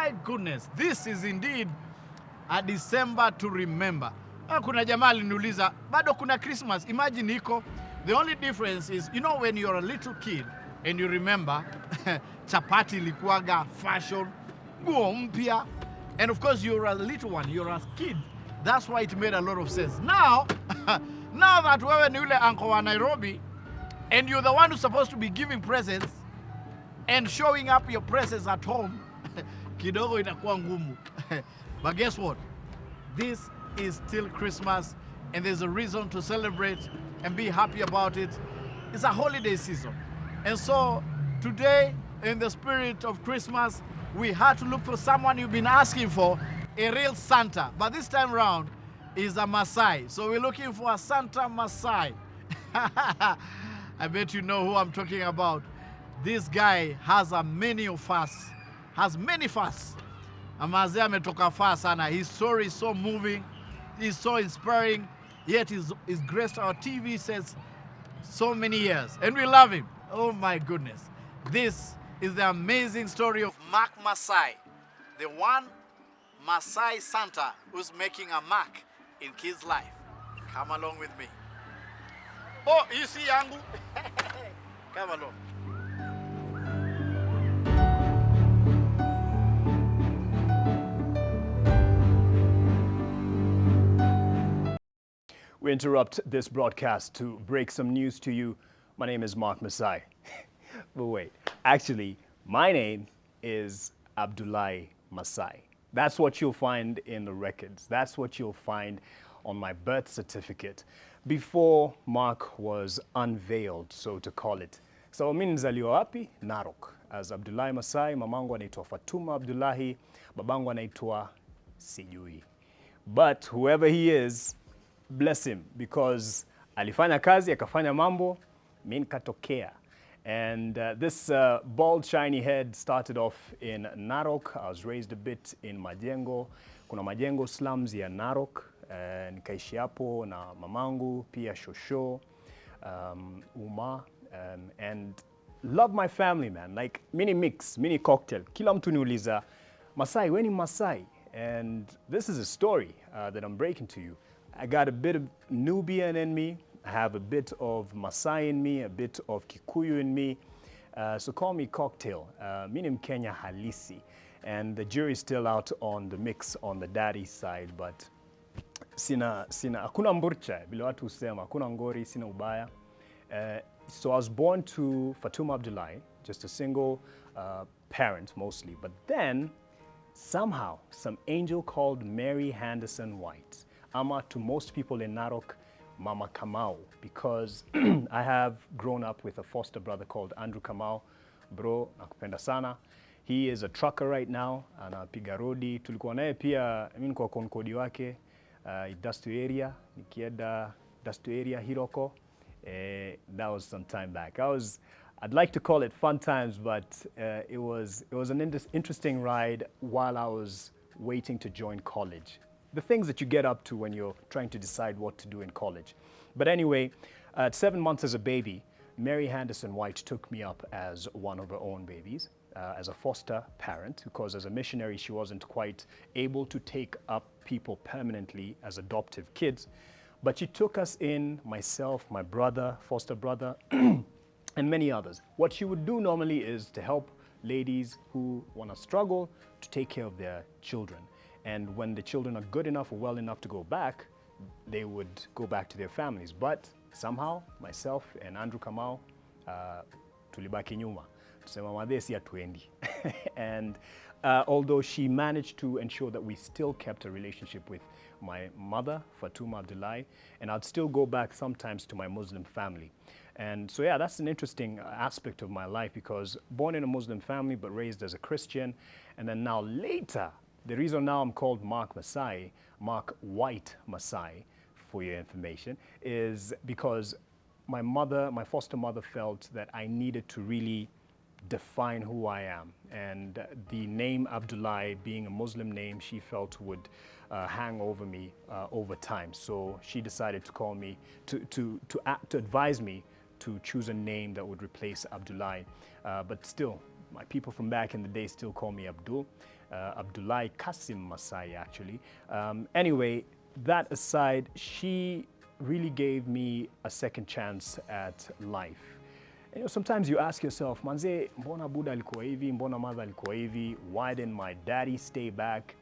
my goodness, this is indeed a December to remember. Kuna jamaa aliniuliza, bado kuna Christmas? Imagine iko. The only difference is, you know, when you're a little kid and you remember, chapati ilikuwaga fashion, nguo mpya, and of course you're a little one, you're a kid. That's why it made a lot of sense. Now, now that wewe ni ule uncle wa Nairobi, and you're the one who's supposed to be giving presents and showing up your presents at home, kidogo inakuwa ngumu. But guess what? This is still Christmas, and there's a reason to celebrate and be happy about it. It's a holiday season. And so today, in the spirit of Christmas, we had to look for someone you've been asking for, a real Santa. But this time around is a Massai. So we're looking for a Santa Massai. I bet you know who I'm talking about. This guy has many fasts. Amazee ametoka far sana. His story is so moving. He's so inspiring. Yet he's graced our TV sets so many years. And we love him. Oh my goodness. This is the amazing story of Mark Massai. The one Massai Santa who's making a mark in kids' life. Come along with me. Oh, you see yangu? Come along. We interrupt this broadcast to break some news to you. My name is Mark Massai. But wait, actually, my name is Abdullahi Massai. That's what you'll find in the records. That's what you'll find on my birth certificate before Mark was unveiled, so to call it. So mimi nizaliwa wapi? Narok. As Abdullahi Massai, mamangu anaitwa Fatuma Abdullahi, babangu anaitwa sijui. But whoever he is, bless him, because alifanya kazi, akafanya mambo, mimi nikatokea. And this bald, shiny head started off in Narok. I was raised a bit in Majengo. Kuna Majengo slums ya Narok. Nikaishi hapo na mamangu, pia shosho, uma, and love my family, man. Like, mini mix, mini cocktail. Kila mtu niuliza, Massai, when in Massai? And this is a story that I'm breaking to you. I got a bit of Nubian in me. I have a bit of Maasai in me, a bit of Kikuyu in me. So call me cocktail. Mi ni Mkenya halisi. And the jury's still out on the mix on the daddy side, but hakuna mburcha, vile watu husema, hakuna ngori, sina ubaya. So I was born to Fatuma Abdullahi, just a single parent mostly. But then, somehow, some angel called Mary Henderson White, ama to most people in Narok, Mama Kamau, because I have grown up with a foster brother called Andrew Kamau. Bro, nakupenda sana. He is a trucker right now, anapiga rodi. Tulikuwa naye pia, mimi kwa konkodi wake, Dastu area, nikienda Dastu area, Hiroko. That was some time back. I'd like to call it fun times, but it was an interesting ride while I was waiting to join college. The things that you get up to when you're trying to decide what to do in college. But anyway, at 7 months as a baby, Mary Henderson White took me up as one of her own babies, as a foster parent, because as a missionary, she wasn't quite able to take up people permanently as adoptive kids. But she took us in, myself, my brother, foster brother, and many others. What she would do normally is to help ladies who want to struggle to take care of their children. And when the children are good enough or well enough to go back, they would go back to their families. But somehow, myself and Andrew Kamau, tulibaki nyuma. Tusema madhe si hatuendi. And although she managed to ensure that we still kept a relationship with my mother, Fatuma Abdullahi, and I'd still go back sometimes to my Muslim family. And so yeah, that's an interesting aspect of my life, because born in a Muslim family but raised as a Christian, and then now later, the reason now I'm called Mark Massai, Mark White Massai, for your information, is because my mother, my foster mother, felt that I needed to really define who I am. And the name Abdullahi, being a Muslim name, she felt would hang over me over time. So she decided to call me, to advise me to choose a name that would replace Abdullahi. But still, My people from back in the day still call me Abdul. Abdullahi Kasim Massai, actually. Anyway, that aside, she really gave me a second chance at life. You know, sometimes you ask yourself, manze, mbona Buddha alikuwa hivi, mbona mother alikuwa hivi, why didn't my daddy stay back?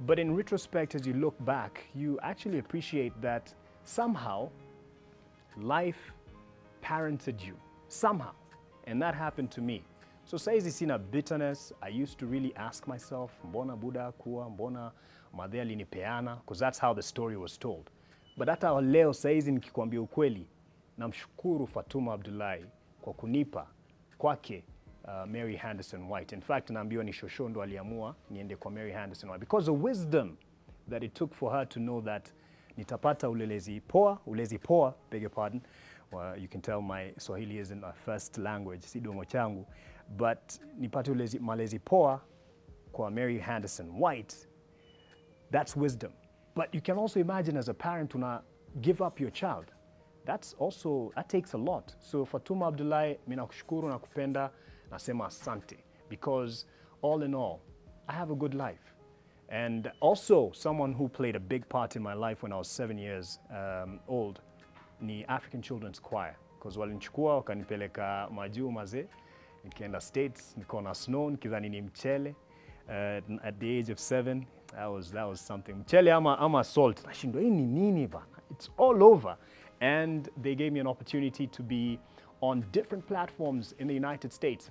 But in retrospect, as you look back, you actually appreciate that somehow life parented you, somehow. And that happened to me. So saizi sina bitterness. I used to really ask myself, mbona Buddha kuwa, mbona mother alinipeana, because that's how the story was told. But hata leo saizi nikikwambia ukweli, namshukuru Fatuma Abdullahi kwa kunipa kwake Mary Henderson White. In fact, naambiwa ni shosho ndo aliamua niende kwa Mary Henderson White because the wisdom that it took for her to know that nitapata ulezi poa, beg your pardon. Well, you can tell my Swahili isn't my first language, si dongo changu, but nipate malezi poa kwa Mary Henderson White. That's wisdom. But you can also imagine as a parent una give up your child. That takes a lot. So Fatuma Abdullahi, mina kushukuru na kupenda, nasema asante. Because all in all, I have a good life. And also someone who played a big part in my life when I was 7 years old, ni African Children's Choir. Because walinichukua wakanipeleka majuu maze, nikienda States, nikona snow, nikidhani ni mchele. At the age of 7, that was something. Mchele ama salt. Nashindwa hii ni nini bana? It's all over. And they gave me an opportunity to be on different platforms in the United States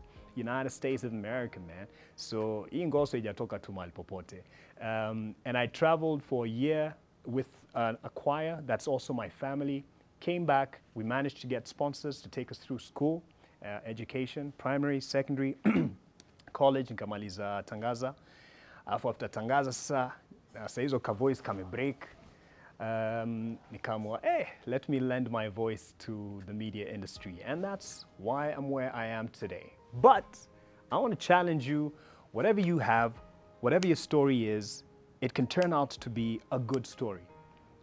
of America, man. So hii ngoso ijatoka tu mahali popote. And I traveled for a year with a choir that's also my family. Came back, we managed to get sponsors to take us through school, education, primary, secondary, college, nikamaliza Tangaza. After Tangaza sasa hizo ka voice kame break. Nikamwa, let me lend my voice to the media industry. And that's why I'm where I am today. But I want to challenge you, whatever you have, whatever your story is, it can turn out to be a good story.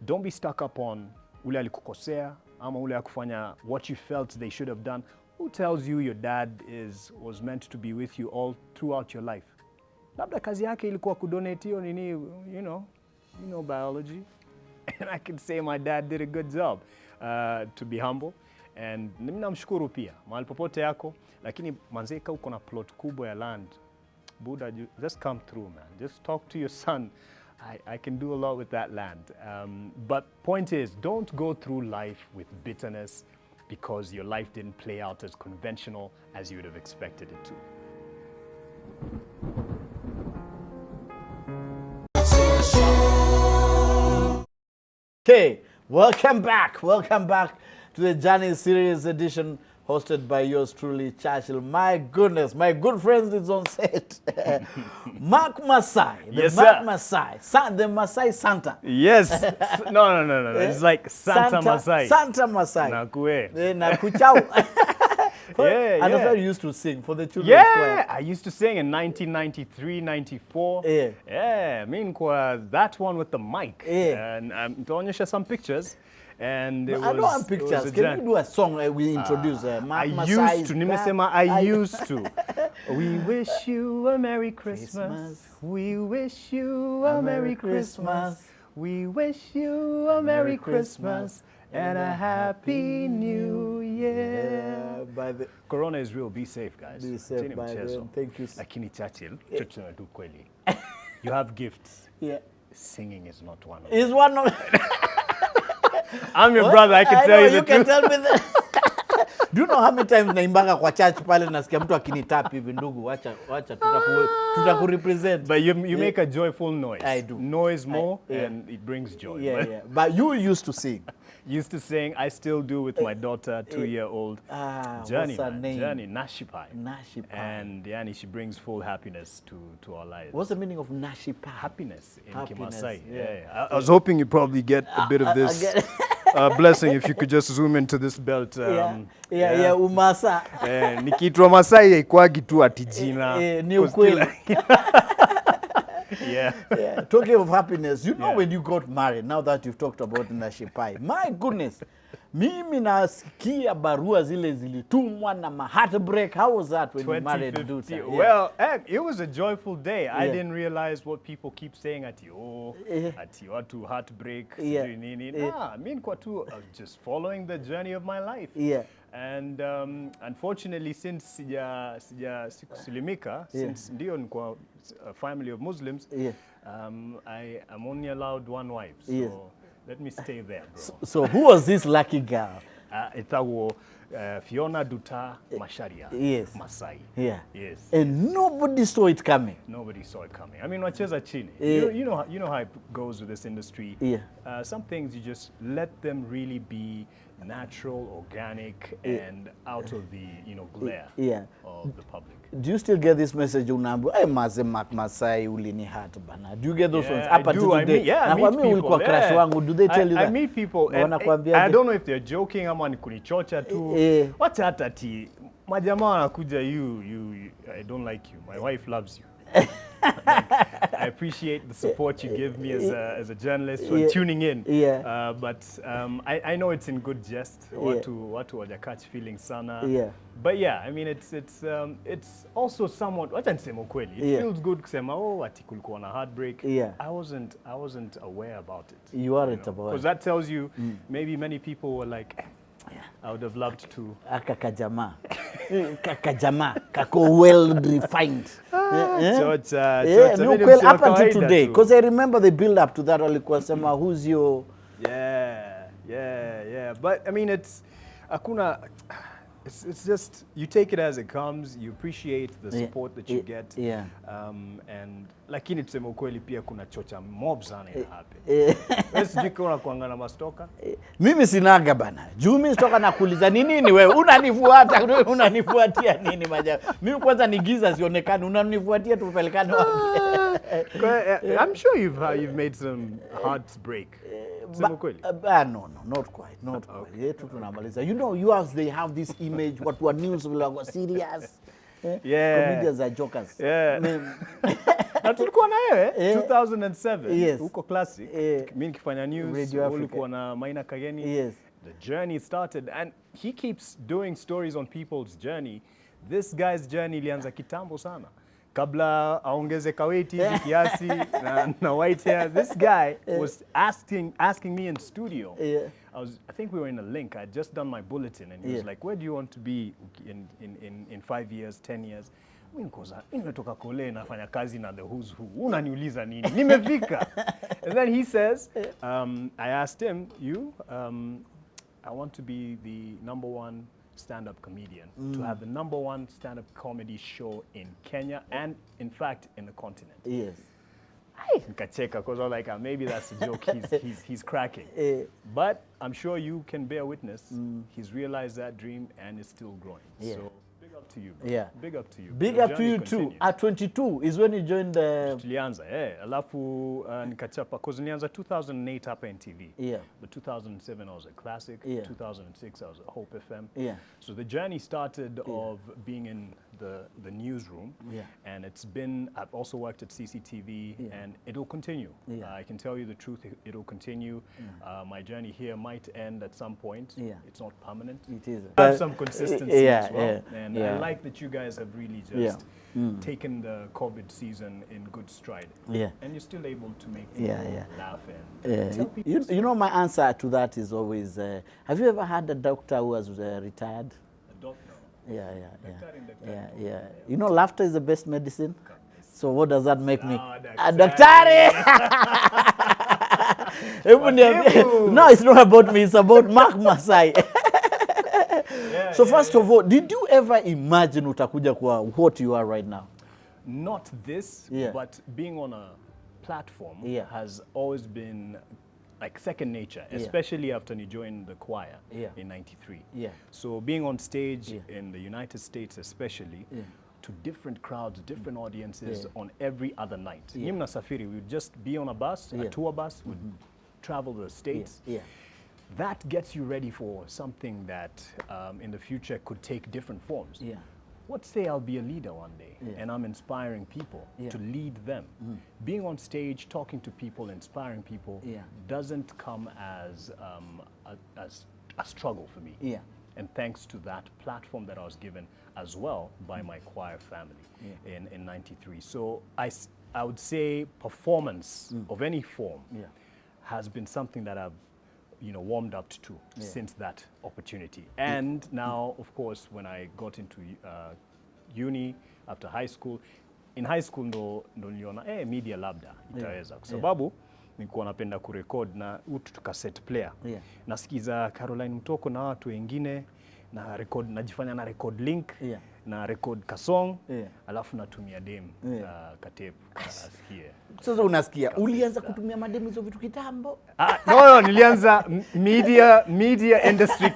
Don't be stuck up on ule alikukosea, ama ule akufanya what you felt they should have done. Who tells you your dad was meant to be with you all throughout your life? Labda kazi yake ilikuwa kudonate hiyo nini, you know biology. And I can say my dad did a good job, to be humble. And namshukuru pia, mahali popote yako, lakini manzeka uko na plot kubwa ya land. Buddha, just come through, man. Just talk to your son. I can do a lot with that land. But point is, don't go through life with bitterness because your life didn't play out as conventional as you would have expected it to. Okay, welcome back to the Journey Series edition hosted by yours truly, Churchill. My goodness, my good friends is on set. Mark Massai, Yes, Mark sir. Massai, the Massai Santa. Yes. No. It's like Santa Massai. Santa Massai. Nakue. Nakuchao. Yeah. And that's what you used to sing for the children's Yeah, choir. I used to sing in 1993, 94. Yeah. Yeah, I mean, that one with the mic. Yeah. And Tonyesha some pictures. And it I don't have it was pictures. a Can journey. you do a song we introduce? Mark I Massai used to. is Nimesema back. I used to. We wish you a Merry Christmas. Christmas. We wish you a Merry Christmas. We wish you a Merry Christmas and a Happy New Year. By the Corona is real. Be safe, guys. Be safe, Acheni by mchezo. then. Thank you. Lakini Churchill tu kweli. You have gifts. yeah. Singing is not one of them. Is one of I'm your brother. I can tell know, you the you can truth. tell me that. Do you know how many times naimbanga kwa church pale nasikia mtu akinitap hivi ndugu wacha tutakurepresent. But you make a joyful noise. I do. Noise more yeah. and it brings joy. Yeah, But yeah. But you used to sing. used to sing. I still do with my daughter, 2-year-old. What's Journey, her man. name? Journey, Nashipai. Nashipai. And yani, she brings full happiness to our lives. What's the meaning of Nashipai? Happiness in Happiness, Kimasai. yeah. I was hoping you'd probably get a bit of this get- blessing if you could just zoom into this belt. Yeah, umasa. Nikitwa Masai ikwagi tu ati jina. Ni ukweli. Yeah. Yeah. Talking of happiness, you know when you got married, now that you've talked about Nashipai, my goodness, Mimi nasikia barua zile zilitumwa na heartbreak. How was that when you married 2015. Duta? Yeah. Well, it was a joyful day. I Yeah. didn't realize what people keep saying at you, Yeah. at you, to heartbreak, Yeah. sijui nini. Yeah. Nah, mi nilikuwa tu just following the journey of my life. Yeah. And unfortunately, since sikusilimika, Yeah. since ndio nilikuwa a family of Muslims, Yeah. I'm only allowed one wife. So Yes. let me stay there, bro. So who was this lucky girl? Itawo Fiona Duta Masharia, Yes. Massai. Yeah. Yes. And nobody saw it coming. Nobody saw it coming. I mean, wacheza chini. Yeah. You know how it goes with this industry. Yeah. Some things you just let them really be natural, organic, and out of the glare Yeah. of the public. Do you still get this message unaambiwa maze Massai ulini hat bana? Do you get those ones Yeah, up I until do. today? I meet people. Ulikuwa crush wangu. Do they tell you that? I meet people and Wanakuambia I don't know if they're joking ama ni kunichocha tu. Wacha hata ati majamaa wanakuja I don't like you. My wife loves you. I appreciate the support you give me as a journalist when tuning in. Yeah. But I know it's in good jest. Watu wajakatch feeling sana. Yeah. But yeah, I mean it's also somewhat. Wacha niseme ukweli. It feels good kusema ati kulikuwa na heartbreak. Yeah. I wasn't aware about it. You aren't about it. Because that tells you maybe many people were like, I would have loved to. Kakajama. Kakajama. Kako well refined. Yeah, no, well, up until today. Because I remember the build up to that. Walikuwa sema, who's your... Yeah. But I mean, it's just, you take it as it comes, you appreciate the support that you get. Yeah. And lakini tuseme ukweli pia kuna chocha mob sana ina happen. Sijui kuna kuangana mastoka. Mimi sinaga bana. Juu mimi stoka nakuuliza nini wewe? Unanifuatia nini majabu? Mimi kwanza ni giza sionekane. Unanifuatia tupelekane wapi? I'm sure you've made some heartbreak. No, not quite. Yetu tunamaliza. You know, yours, they have this image, what were news will serious. Comedians are jokers. Na tulikuwa na wewe 2007 Yes. huko classic. Mimi nikifanya news, ulikuwa na Maina Kageni. Yes. The journey started and he keeps doing stories on people's journey. This guy's journey ilianza kitambo sana. Kabla aongeze kaweti hivi kiasi na white hair, this guy was asking me in studio. I think we were in a link. I had just done my bulletin and he was like, where do you want to be in 5 years, 10 years? Mimi nimetoka kule nafanya kazi na the who's who. Unaniuliza nini? Nimefika. And then he says, I asked him, I want to be the #1 stand-up comedian, to have the #1 stand-up comedy show in Kenya and, in fact, in the continent. Yes. Nikacheka because I was like, maybe that's a joke he's cracking. But I'm sure you can bear witness. He's realized that dream and is still growing. Yeah. So big up to you, bro. Yeah. Big up to you. Big The up to journey you too. continues. At 22 is when you joined the... Tulianza, alafu nikachapa, because nilianza 2008 hapa NTV. Yeah. But 2007 I was at Classic. Yeah. 2006 I was at Hope FM. Yeah. So the journey started of being in the newsroom. Yeah. And I've also worked at CCTV and it'll continue. Yeah. I can tell you the truth, it'll continue. My journey here might end at some point. Yeah. It's not permanent. It is. Have some consistency as well. And yeah. I like that you guys have really just taken the COVID season in good stride. Yeah. And you're still able to make people laugh and tell people. You know, my answer to that is always, have you ever had a doctor who was retired? A doctor. Yeah. You know, laughter is the best medicine. So what does that make me? A daktari. doctor. No, it's not about me. It's about Mark Massai. So first of all, did you ever imagine utakuja kwa what you are right now? Not this, but being on a platform has always been like second nature, especially after you joined the choir in '93. So being on stage in the United States especially, to different crowds, different audiences on every other night. Nimna Safiri, we'd just be on a bus, a tour bus, we'd travel the States. That gets you ready for something that in the future could take different forms. Let's say I'll be a leader one day and I'm inspiring people to lead them. Being on stage, talking to people, inspiring people doesn't come as a struggle for me. Yeah. And thanks to that platform that I was given as well by my choir family in 93. So I would say performance of any form has been something that I've warmed up to since that opportunity. And now, of course, when I got into uni after high school, in high school ndo niliona media labda itaweza kwa sababu nilikuwa napenda kurekod na utu cassette player. Nasikiza Caroline Mtoko na watu wengine na record, najifanya na record link na record kasong alafu natumia dem katepu asikie. Sasa unasikia ulianza kutumia mademu hizo vitu kitambo? No, nilianza media industry.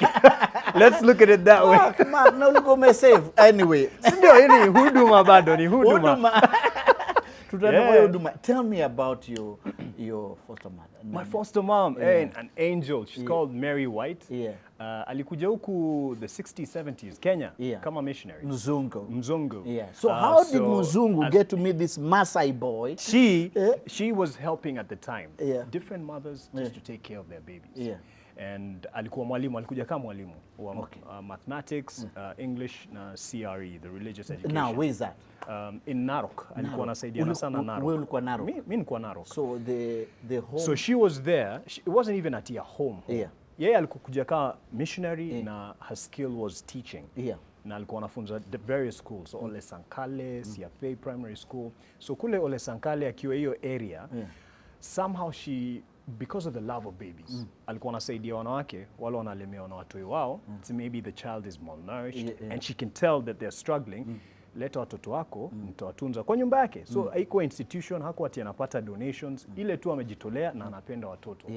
Let's look at it that way. Come on, na ulikuwa umesave anyway. Ndio, hii huduma bado ni huduma. Tutaenda huduma. Tell me about your foster mother. My foster mom, an angel. She's called Mary White. Alikuja huku the 60s, 70s, Kenya, kama missionary. Mzungu. So how did Mzungu get to meet this Massai boy? She was helping at the time. Different mothers just to take care of their babies. And alikuwa mwalimu, alikuja kama mwalimu wa mathematics, English na CRE, the religious education. Now, where is that? In Narok. Alikuwa anasaidiana sana Narok. Wewe ulikuwa Narok? Mimi nilikuwa Narok. So the home. So she was there. It wasn't even at her home. Yeye alikuja kama missionary na her skill was teaching. Na alikuwa anafunza various schools, so Ole Sankale, CFA Primary School. So kule Ole Sankale akiwa hiyo area, somehow because of the love of babies, alikuwa anasaidia wanawake wale wanalemewa na watoi wao, so maybe the child is malnourished and she can tell that they're struggling. Leta watoto wako, mtawatunza kwa nyumba yake. So haikuwa institution, hakuwa ati anapata donations, ile tu amejitolea na anapenda watoto.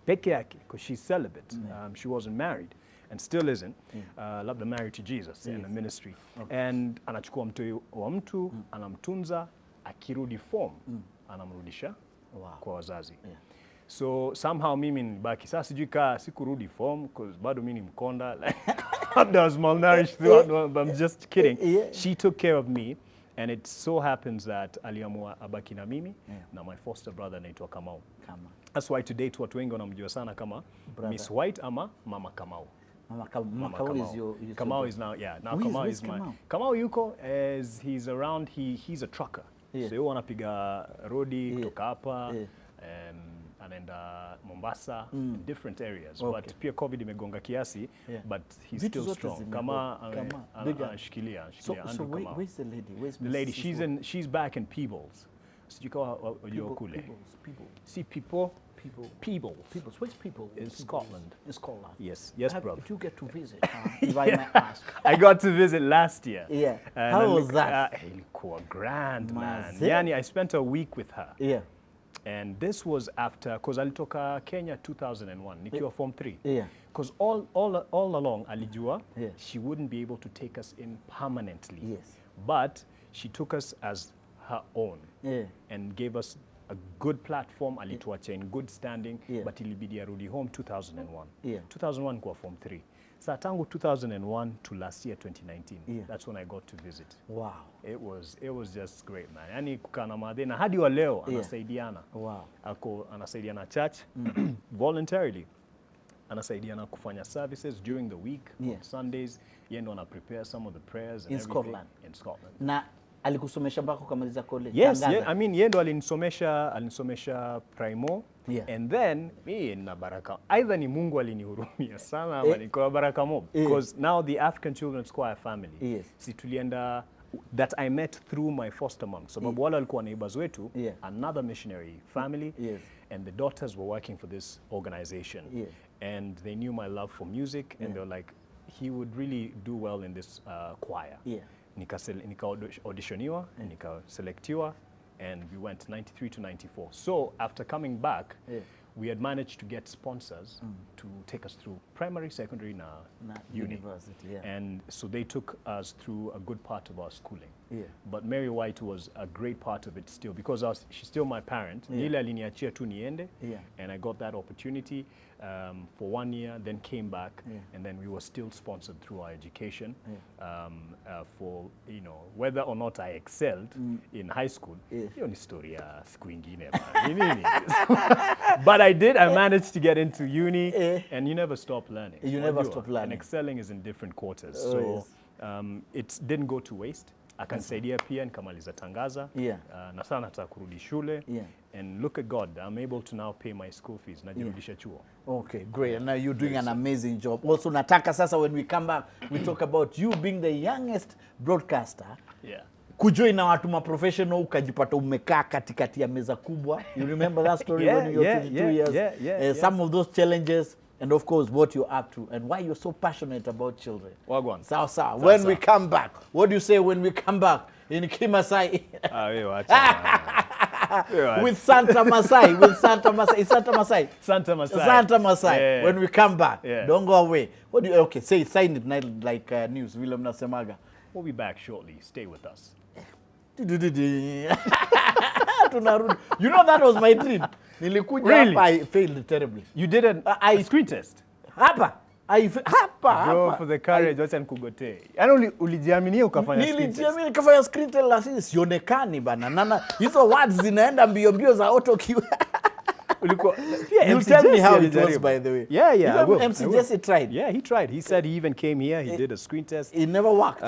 Peke yake, because she's celibate. She wasn't married and still isn't. Labda married to Jesus in the ministry. And anachukua mtoi wa mtu, anamtunza, akirudi form, anamrudisha kwa wazazi. So somehow mimi nibaki sasa sijui sikurudi form because bado mimi ni mkonda, like I was malnourished throughout, but I'm just kidding. She took care of me, and it so happens that aliamua abaki na mimi na my foster brother anaitwa Kamau. That's why today watu wengi wanamjua sana kama Miss White ama Mama Kamau. Kamau is your Kamau is now Kamau is my Kamau yuko as he's around, he's a trucker. So yeye anapiga rodi kutoka hapa anaenda Mombasa, in different areas. But pia COVID imegonga kiasi, but he's still strong. Kama anashikilia So where's the lady? The lady, she's back in Peebles. Sijui kama unajua kule. See Peebles. Where's People? In Scotland. In Scotland. Yes, brother. Did you get to visit? If I may ask. I got to visit last year. How was that? Ilikuwa grand, man. Yani, I spent a week with her. And this was after, because alitoka Kenya 2001, nikiwa form 3. Because all along alijua, she wouldn't be able to take us in permanently. But she took us as her own and gave us a good platform. Alituacha in good standing, but ilibidi arudi home 2001. 2001 kwa form 3. So tangu 2001 to last year 2019, that's when I got to visit. Wow. It was just great, man. Yani kukaa na madhe na hadi wa leo anasaidiana. Anasaidiana church voluntarily. Anasaidiana kufanya services during the week on Sundays. Yeye ndo ana prepare some of the prayers and everything in Scotland. Na alikusomesha mpaka ukamaliza college? Yes, I mean yeye ndo alinisomesha primo. And then me na baraka, either ni Mungu alinihurumia sana ama ni kwa baraka mob, because now the African Children's Choir family si tulienda that I met through my foster mom, sababu wale walikuwa neighbors wetu, another missionary family, and the daughters were working for this organization, and they knew my love for music, and they were like, he would really do well in this choir. Nika auditioniwa, nika selectiwa, and we went 93 to 94. So after coming back, we had managed to get sponsors to take us through primary, secondary, na university. And so they took us through a good part of our schooling. But Mary White was a great part of it still, because she's still my parent. Nile aliniachia tu niende, and I got that opportunity for 1 year, then came back, and then we were still sponsored through our education for, whether or not I excelled in high school. Hiyo ni story ya siku ingine. But But I did. I managed to get into uni, Eh. and you never stop learning. You Or never do stop I? learning. And excelling is in different quarters. Oh, So yes. it didn't go to waste. Akanisaidia pia nikamaliza tangaza. Yeah. Na sana nataka kurudi shule. Yeah. And look at God, I'm able to now pay my school fees. Najirudisha chuo. Okay, great. And now you're doing an amazing job. Also, nataka sasa, when we come back, we talk about you being the youngest broadcaster. Yeah. Kujoin na watu professional ukajipata umekaa katikati ya meza kubwa. You remember that story Yeah, when you were yeah, 22 yeah, years? yeah. Some of those challenges and of course what you're up to and why you're so passionate about children. Wagwan. Sawa. When we come back, what do you say when we come back in Kimasai? With Santa Massai, It's Santa Massai. Santa Massai. Santa Massai. Yeah. When we come back, Yeah. don't go away. What do you, okay, sign it like news. Willem Nasemaga. We'll be back shortly. Stay with us. Tunarudi. You know that was my dream. Nilikuja Really? hapa, I failed terribly. You did a screen test? Hapa. Bro, for the courage, wacha nikugotee. Yaani ulijiaminia ukafanya screen test. Nilijiamini nikafanya screen test lakini sionekani bana. Nana hizo words zinaenda mbio za auto cue. Ulikuwa You tell me how it was, by the way. Yeah, I Even will. MC Jesse tried. Yeah, he tried. He said he even came here. He did a screen test. It never worked.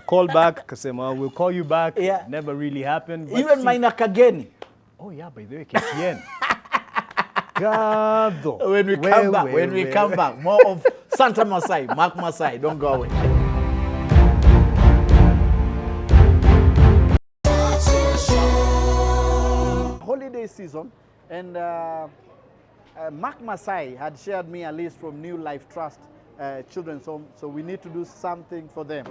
Call back. Kasema, we'll call you back. Yeah. Never really happened. But Even Maina Kageni. Oh yeah, by the way, KTN. Gado. When we come back, more of Santa Massai, Mark Massai. Don't go away. Holiday season, and Mark Massai had shared me a list from New Life Trust Children's Home, so we need to do something for them.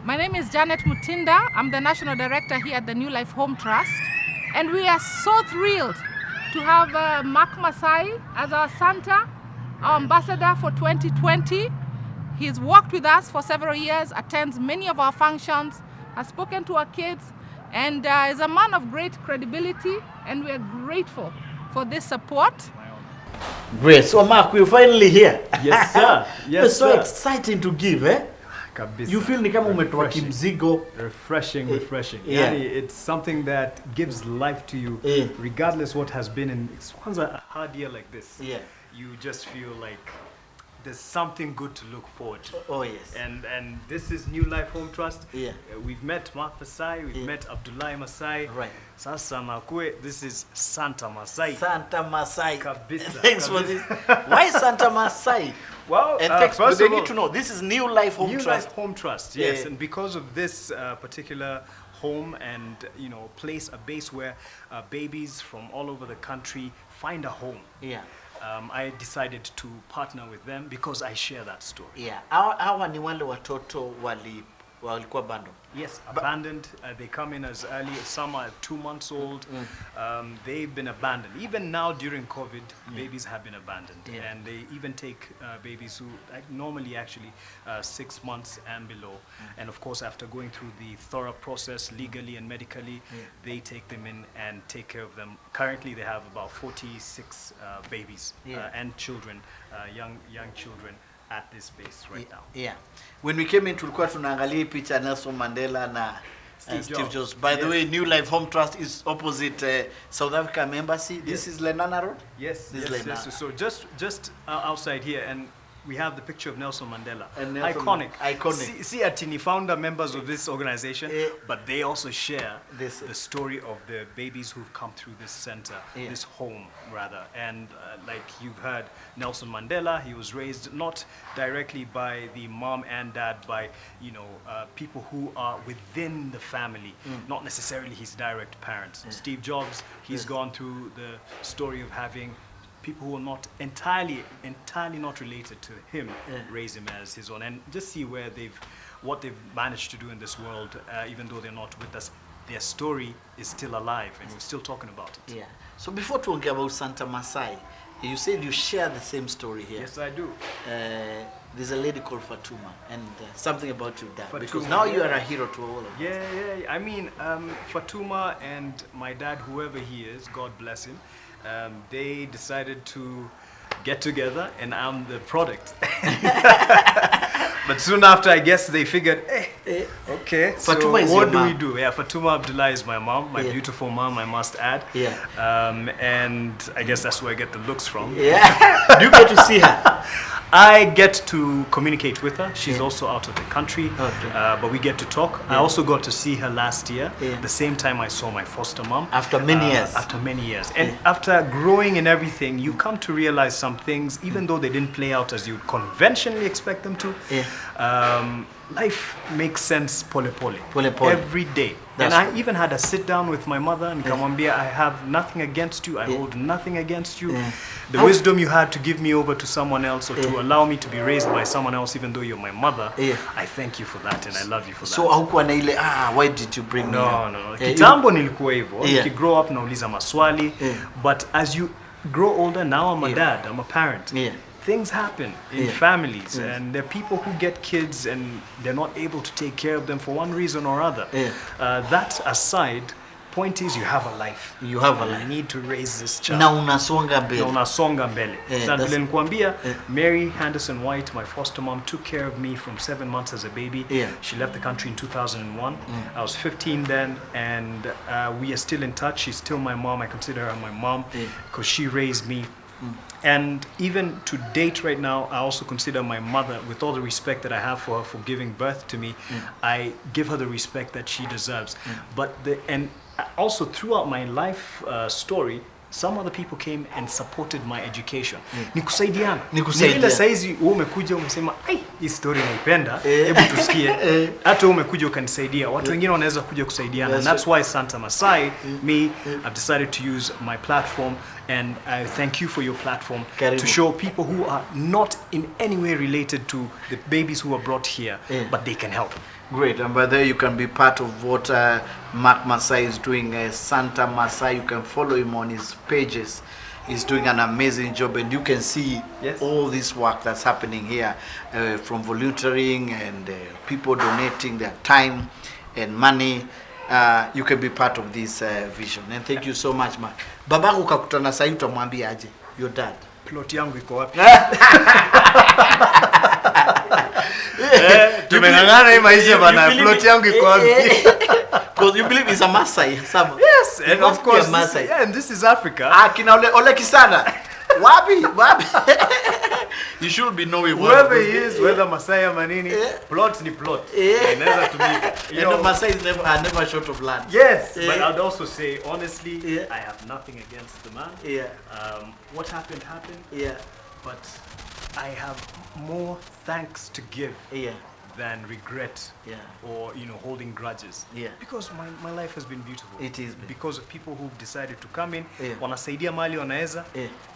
My name is Janet Mutinda. I'm the National Director here at the New Life Home Trust. And we are so thrilled to have Mark Massai as our Santa, our ambassador for 2020. He's worked with us for several years, attends many of our functions, has spoken to our kids, and is a man of great credibility, and we are grateful for this support. Great. So Mark, we're finally here. Yes, sir. Yes, It's so sir. exciting to give, eh? Kabisa. You feel ni kama umetoa kimzigo. Refreshing. Yeah. Yani, it's something that gives life to you, regardless what has been. And it's once a hard year like this, Yeah. you just feel like there's something good to look forward to. Oh yes. And this is New Life Home Trust. Yeah. We've met Mark Massai, we've met Abdullahi Massai. Right. Sasa nakue, this is Santa Massai. Santa Massai. Kabisa, Thanks for this. Why Santa Massai? Well, And thanks, but first they of all, need to know this is New Life Home New Trust. Life Home Trust, yes. Yeah. And because of this particular home and place, a base where babies from all over the country find a home. Yeah. I decided to partner with them because I share that story. Yeah. Hawa ni wale watoto walikuwa bando. Yes, abandoned. They come in as early as some are 2 months old. They've been abandoned. Even now during COVID, babies have been abandoned. Yeah. And they even take babies who normally actually 6 months and below. And of course, after going through the thorough process legally and medically, they take them in and take care of them. Currently, they have about 46 babies and children, young children at this base right now. Yeah. When we came in, tulikuwa tunaangalia picha Nelson Mandela na Steve Jobs. By the way, New Life Home Trust is opposite South African Embassy. This is Lenana Road? Yes, This is yes, Lenana. yes. So just outside here, and we have the picture of Nelson Mandela. And Nelson Iconic. See Atini founder members of this organization, but they also share This- the story of the babies who've come through this center, this home rather. And like you've heard, Nelson Mandela, he was raised not directly by the mom and dad, by people who are within the family, not necessarily his direct parents. Steve Jobs, he's gone through the story of having people who are not entirely not related to him raise him as his own, and just see what they've managed to do in this world, even though they're not with us. Their story is still alive, and we're still talking about it. Yeah. So before talking about Santa Massai, you said you share the same story here. Yes, I do. There's a lady called Fatuma, and something about your dad. Fatuma, because now you are a hero to all of us. Yeah. I mean, Fatuma and my dad, whoever he is, God bless him, they decided to get together, and I'm the product. But soon after, I guess they figured, okay, so Fatuma is what your do we mom. do? Yeah, Fatuma Abdullah is my mom, my beautiful mom, I must add. Yeah. And I guess that's where I get the looks from. Yeah. Do you get to see her? I get to communicate with her. She's also out of the country, but we get to talk. I also got to see her last year, the same time I saw my foster mom. After many years. After many years. And after growing and everything, you come to realize some things, even though they didn't play out as you conventionally expect them to. Life makes sense pole pole. Every day. That's and I even had a sit down with my mother and Kamwambia, I have nothing against you. I hold nothing against you. The wisdom you had to give me over to someone else, or to allow me to be raised by someone else, even though you're my mother, I thank you for that, and I love you for that. So haukuwa na ile why did you bring me up? No. Kitambo nilikuwa hivyo. Grow up nauliza maswali. But as you grow older, now I'm a dad, I'm a parent. Things happen in families, and there are people who get kids and they're not able to take care of them for one reason or other. That aside, point is you have a life. You have a life. You need to raise this child. Na unasonga mbele. Na unasonga mbele. Sasa vile nikuambia, Mary Henderson White, my foster mom, took care of me from 7 months as a baby. She left the country in 2001. I was 15 then, and we are still in touch. She's still my mom. I consider her my mom because she raised me. And even to date right now, I also consider my mother, with all the respect that I have for her for giving birth to me, I give her the respect that she deserves. But also throughout my life story, some other people came and supported my education. Nikusaidiana. Ni vile saizi umekuja umesema, hii story naipenda, hebu tusikie. Hata umekuja ukanisaidia. Watu wengine wanaweza kuja kusaidiana. And that's why Santa Massai, I've decided to use my platform, and I thank you for your platform to show people who are not in any way related to the babies who are brought here, but they can help. Great, and by there you can be part of what Mark Massai is doing. Santa Massai, you can follow him on his pages. He's doing an amazing job, and you can see all this work that's happening here, from volunteering and people donating their time and money. You can be part of this vision, and thank you so much, Mark. Babangu kakutana sahi, utamwambia aje? Your dad. Plot yangu iko wapi? Tumengangana hii maisha bana, plot yangu iko wapi? Because you believe it's a Maasai, Sam. Yes, and of course, and this is Africa. Kina ole kisana. Wapi? You should be knowing whoever he is, whether Maasai or Manini, plot ni plot. Inaweza tumika. You know, Maasai is never short of land. Yes, but I'd also say, honestly, I have nothing against the man. What happened. But I have more thanks to give than regret or holding grudges. Because my life has been beautiful. It is. Because of people who've decided to come in, wanasaidia mali wanaweza,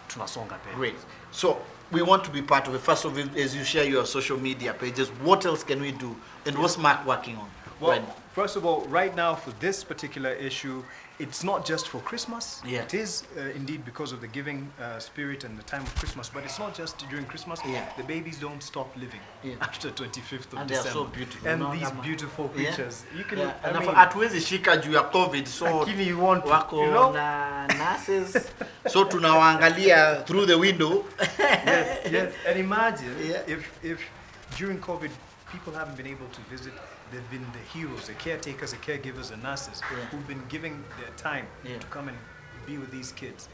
tunasonga mbele. Great. So we want to be part of it. First of all, as you share your social media pages, what else can we do? And what's Mark working on? Well, first of all, right now for this particular issue, it's not just for Christmas. It is indeed because of the giving spirit and the time of Christmas, but it's not just during Christmas. The babies don't stop living after 25th of and December. They are so beautiful. And these beautiful creatures. You can, I mean, hatuwezi shika juu ya COVID, so lakini you want wako na nurses, so tunawaangalia through the window. Yes. And imagine if during COVID people haven't been able to visit. They've been the heroes, the caretakers, the caregivers, the nurses who've been giving their time to come and be with these kids.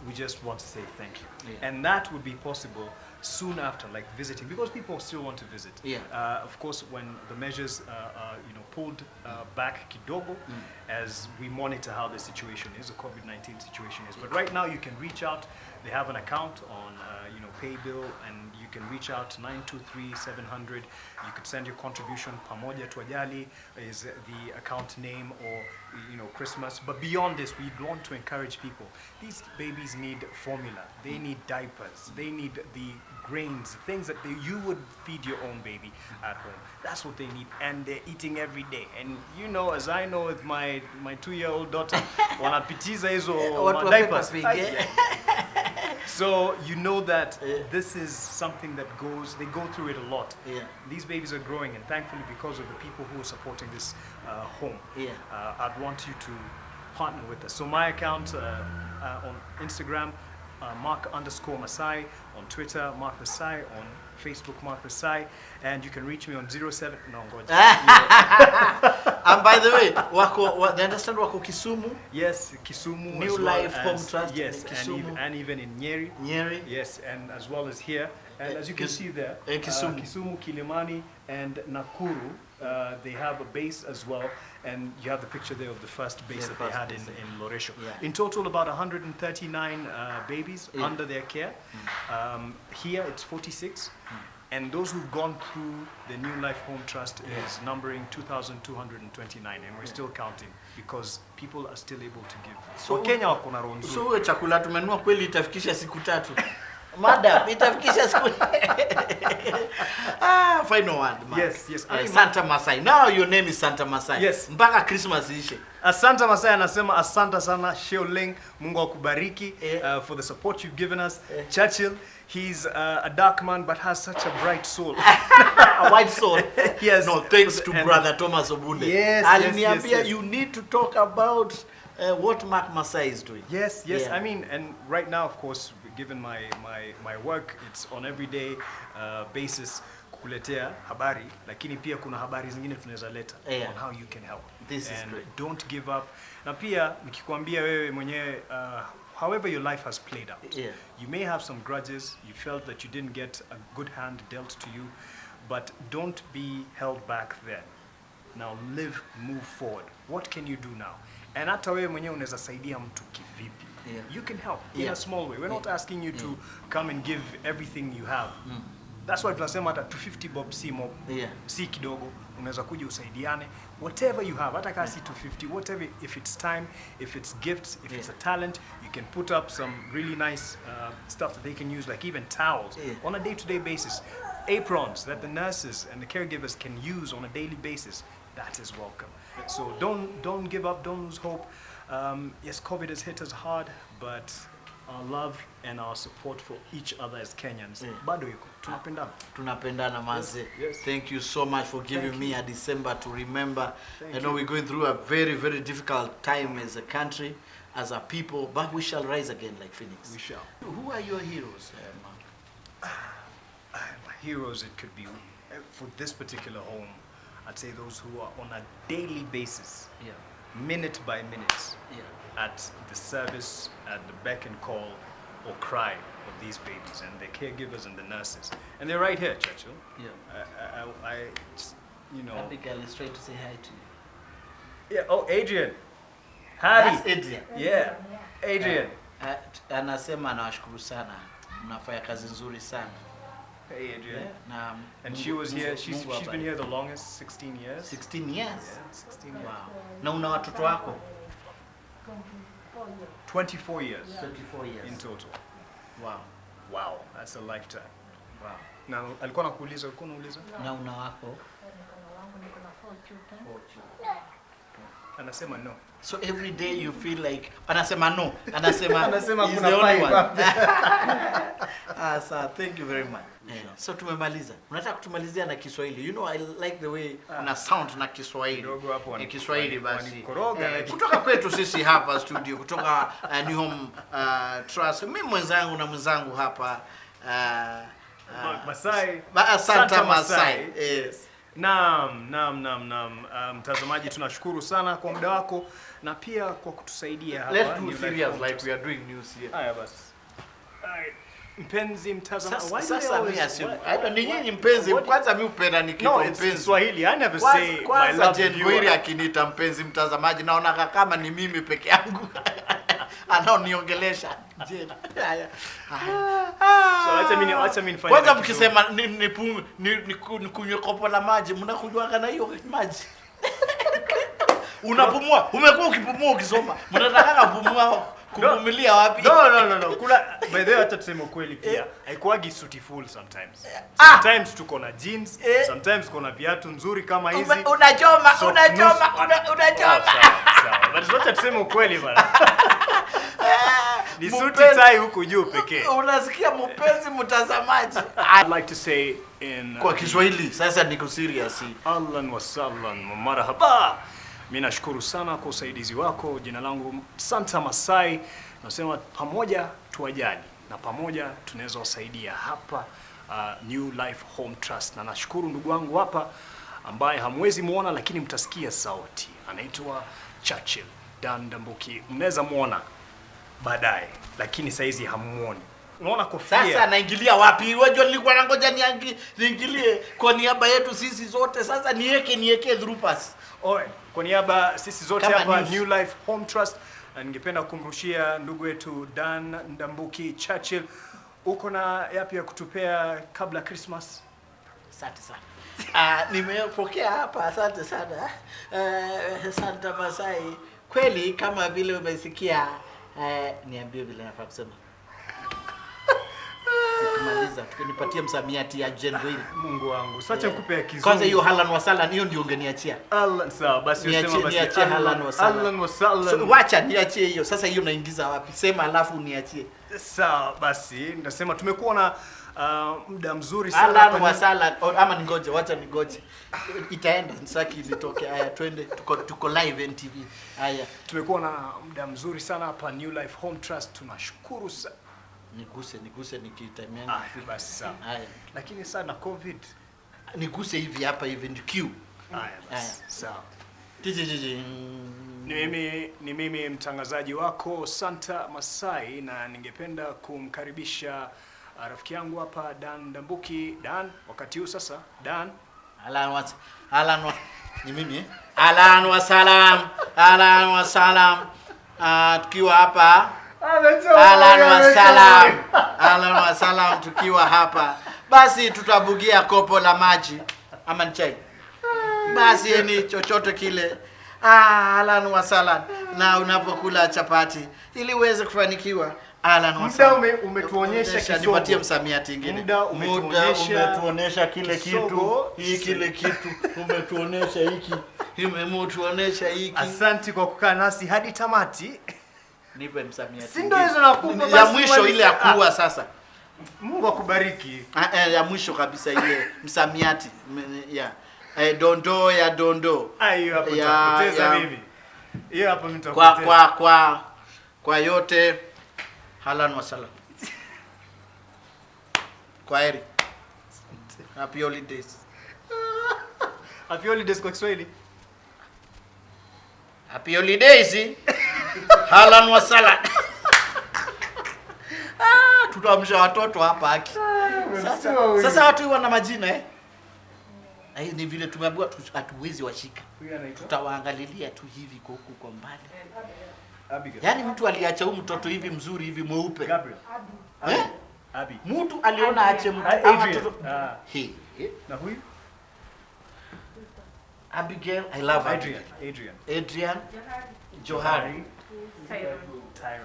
We just want to say thank you. And that would be possible soon after, like visiting, because people still want to visit. Yeah. Of course, when the measures are pulled back kidogo, as we monitor how the situation is, the COVID-19 situation is. But right now, you can reach out. They have an account on Paybill, and you can reach out to 923-700. You could send your contribution. Pamoja Tuajali is the account name, or Christmas. But beyond this, we want to encourage people. These babies need formula. They need diapers. They need the grains, things that you would feed your own baby at home. That's what they need, and they're eating every day. And as I know with my 2-year-old daughter, wanapitiza hizo diapers. So that this is something that they go through it a lot. Yeah. These babies are growing, and thankfully because of the people who are supporting this home, I'd want you to partner with us. So my account on Instagram, Mark_Massai, on Twitter, Mark Massai, on Facebook, Mark Massai, and you can reach me on 07. No, God. And by the way, they understand wako Kisumu? Yes, Kisumu. New Life Home Trust. Yes, in Kisumu. and even in Nyeri. Nyeri. Yes, and as well as here. And as you can see there, Kisumu, Kilimani, and Nakuru, they have a base as well. And you have the picture there of the first base that they had in Loresho. Yeah. In total, about 139 babies under their care. Here, it's 46. And those who've gone through the New Life Home Trust is numbering 2,229, and we're still counting because people are still able to give. So Kenya wako na roho nzuri. So chakula tumenunua kweli itafikisha siku 3. Madam, itafikisha siku. Final word, man. Yes. Santa Massai. Now your name is Santa Massai. Yes. Mpaka Christmas ishe. Asante Massai anasema asante sana Sheoleng, Mungu akubariki for the support you've given us. Churchill, he's a dark man but has such a bright soul. A white soul. Yes. No, thanks to brother Thomas Obunde. Yes. Aliniambia you need to talk about what Mark Massai is doing. Yes. Yeah. I mean, and right now, of course, given my work, it's on everyday basis kukuletea habari, lakini pia kuna habari zingine tunaweza leta on how you can help. This is great. Don't give up. Na pia nikikwambia wewe mwenyewe however your life has played out. Yeah. You may have some grudges, you felt that you didn't get a good hand dealt to you, but don't be held back then. Now live, move forward. What can you do now? And hata wewe mwenyewe unaweza saidia mtu kivipi? Yeah. You can help in a small way. We're not asking you to come and give everything you have. That's why tunasema hata 250 bob si mob. Si kidogo. Unaweza kuja usaidiane. Whatever you have, hata kama si 250, whatever, if it's time, if it's gifts, if it's a talent, you can put up some really nice stuff that they can use, like even towels on a day-to-day basis. Aprons that the nurses and the caregivers can use on a daily basis. That is welcome. So don't give up, don't lose hope. Yes, COVID has hit us hard, but our love and our support for each other as Kenyans, bado yuko. Tunapendana. Tunapendana maze. Yes. Thank you so much for giving me a December to remember. I know we're going through a very, very difficult time as a country, as a people, but we shall rise again like Phoenix. We shall. Who are your heroes, Mark? My heroes, it could be, for this particular home, I'd say those who are on a daily basis, minute by minute, at the service, at the beck and call or cry of these babies and their caregivers and the nurses. And they're right here, Churchill. I just, Abigail is trying to say hi to you. Yeah, oh, Adrian. Howdy. That's Adrian. Yeah, Adrian. Anasema anawashukuru sana. Mnafanya kazi nzuri sana. Hey, Adrian. And Mungu, she was here, she's Mungu been here the longest, 16 years. 16 years? Yeah, 16 years. Wow. Na una watoto wako? 24 years. 24 years. In total. Wow. Wow, that's a lifetime. Wow. Na alikuwa nakuuliza, ulikuwa unauliza? Na una wako? Anasema no. So every day you feel like anasema no, anasema he's kuna the only five one. Sir, thank you very much. So tumemaliza. Unataka kutumalizia na Kiswahili. You know I like the way una sound na Kiswahili. Kidogo hapo Ni Kiswahili basi. Wanikoroga. Kutoka kwetu sisi hapa studio, kutoka New Home Trust. Mimi mwenzangu na mwenzangu hapa Massai. Santa Massai. Yes. Naam. Mtazamaji, tunashukuru sana kwa muda wako na pia kwa kutusaidia hapa. Let's do serious like we are doing news here. Haya basi. Mpenzi mtazamaji. Why do they Sasa mimi always- assume. why- I don't ni nyinyi mpenzi. Kwanza mimi upenda No, nikiitwa it's mpenzi. Swahili. I never say my Kwanza love Jen viewer. Gwiri akiniita mpenzi mtazamaji naona kama ni mimi peke yangu. Anaoniongelesha. Jen. Haya. So acha mimi nifanye. Kwanza kitu. mkisema nikunywe kopo la maji, mnakunywa na hiyo maji. Unapumua, umekuwa ukipumua ukisoma. Mnataka kupumua kuvumilia wapi? No. Kula by the way hata tuseme ukweli pia. Haikuagi suitiful sometimes. Sometimes tuko na jeans, sometimes tuko na viatu nzuri kama hizi. Unachoma. Sawa. But zote tuseme ukweli bana. Ni suti tai huku juu pekee. Unasikia mpenzi mtazamaji. I'd like to say in Kwa Kiswahili sasa niko serious. Ahlan wa sahlan wa marhaba. Mimi nashukuru sana kwa usaidizi wako. Jina langu Santa Massai. Nasema pamoja tuwajali na pamoja tunaweza wasaidia hapa New Life Home Trust. Na nashukuru ndugu wangu hapa ambaye hamwezi muona lakini mtasikia sauti. Anaitwa Churchill Dan Dambuki. Mnaweza muona baadaye lakini saizi hamuoni. Unaona kofia? Sasa naingilia wapi? Wewe nilikuwa nangoja niingilie kwa niaba yetu sisi zote. Sasa niweke through pass. Kwa niaba sisi zote Kama hapa news. New Life Home Trust, ningependa kumrushia ndugu wetu Dan Ndambuki Churchill. Uko na yapi ya kutupea kabla Christmas? Asante sana. Nimepokea hapa, asante sana. Santa Massai. Kweli kama vile umesikia, niambie vile nafaa kusema. Tukimaliza, tukinipatia msamiati ya Jen Gwiri. Mungu wangu, sacha nikupe ya kizungu. Kwanza hiyo halan wa salan hiyo ndio ungeniachia. Allah, sawa basi usema basi. Niachie halan wa salan. Ahlan wa sahlan. So, wacha niachie hiyo. Sasa hiyo naingiza wapi? Sema alafu niachie. Sawa basi, nasema tumekuwa na muda mzuri sana Halan hapa wa salan. Ama ningoje, wacha ningoje. Itaenda nsaki ilitoke. Haya twende tuko live NTV. Haya. Tumekuwa na muda mzuri sana hapa New Life Home Trust. Tunashukuru sana. Niguse nikitamia. Basi sawa. Haya. Lakini sana COVID. Niguse hivi hapa hivi ndio Q. Haya basi. Sawa. Tiji. Ni mimi mtangazaji wako Santa Massai na ningependa kumkaribisha rafiki yangu hapa Dan Dambuki. Dan, wakati huu sasa. Dan. Alan wa ni mimi Alan wa salam. Tukiwa hapa Alan wa salam tukiwa hapa. Basi tutabugia kopo la maji ama ni chai. Basi ni chochote kile. Alan wa salam. Na unapokula chapati ili uweze kufanikiwa. Alan wa salam. Muda umetuonyesha kisogo. Nipatie msamiati mwingine. Muda umetuonyesha kile kisogo. kile kitu. Umetuonyesha hiki. Umetuonyesha hiki. Asante kwa kukaa nasi hadi tamati. Nipe msamiati. Si ndio hizo nakupa ya mwisho ile ya kuua sasa. Mungu akubariki. Ya mwisho kabisa ile msamiati ya dondo ya dondo. Hiyo hapo tutapoteza mimi. Hiyo hapo mimi nitapoteza. Kwa yote halan wa salam. Kwaheri. Happy holidays. Happy holidays kwa Kiswahili. Happy holidays. Halan wa salam. Tutaamsha watoto hapa haki. Sasa watu wana majina ni vile tumeambiwa hatuwezi washika. Tutawaangalilia tu hivi kwa huku kwa mbali. Yaani mtu aliacha huyu mtoto hivi mzuri hivi mweupe. Gabriel. Abi. Mtu aliona aache mtu Adrian. Na huyu? Abigail, I love Adrian. Johari.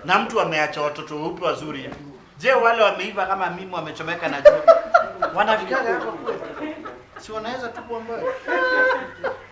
Na mtu ameacha watoto weupe wazuri hivi. Je, wale wameiva kama mimi wamechomeka na jua? Wanafikaga hapo kweli? Si wanaweza tu kuomba.